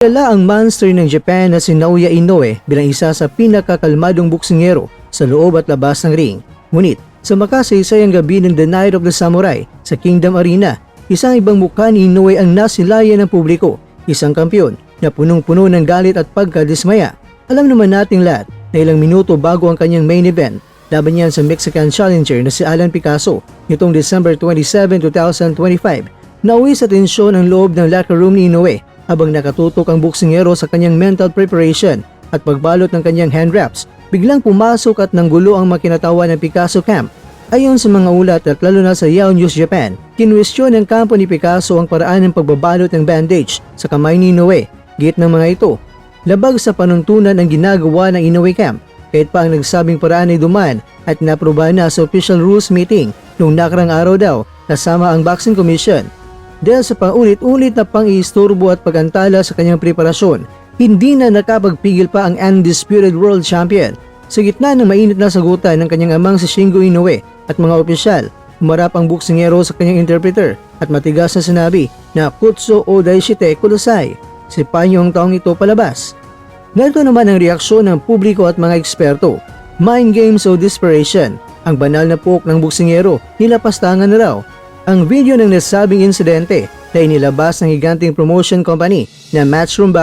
Kilala ang monster ng Japan na si Naoya Inoue bilang isa sa pinakakalmadong boksingero sa loob at labas ng ring. Ngunit sa makasaysayang gabi ng The Night of the Samurai sa Kingdom Arena, isang ibang mukha ni Inoue ang nasilayan ng publiko, isang kampyon na punong-puno ng galit at pagkadismaya. Alam naman nating lahat na ilang minuto bago ang kanyang main event, laban niyan sa Mexican challenger na si Alan Picasso nitong December 27, 2025, nauwi sa tensyon ang loob ng locker room ni Inoue habang nakatutok ang boksingero sa kanyang mental preparation at pagbalot ng kanyang hand wraps. Biglang pumasok at nanggulo ang makinatawa ng Picasso camp. Ayon sa mga ulat at lalo na sa Yahoo News Japan, kinwestiyon ng kampo ni Picasso ang paraan ng pagbabalot ng bandage sa kamay ni Inoue. Git ng mga ito, labag sa panuntunan ang ginagawa ng Inoue camp, kahit pa ang nagsabing paraan ay dumaan at naprobahan na sa official rules meeting noong nakarang araw daw kasama ang Boxing Commission. Dahil sa paulit-ulit na pang-iisturbo at pagantala sa kanyang preparasyon, hindi na nakapagpigil pa ang undisputed world champion. Sa gitna ng mainit na sagutan ng kanyang amang si Shingo Inoue at mga opisyal, humarap ang boksingero sa kanyang interpreter at matigas na sinabi na Kutsu o Daishite Kudasai. Sipahin niyo ang taong ito palabas. Ganito naman ang reaksyon ng publiko at mga eksperto. Mind games o desperation, ang banal na poke ng boksingero, nilapastangan na raw. Ang video ng nasabing insidente na inilabas ng higanting promotion company na Matchroom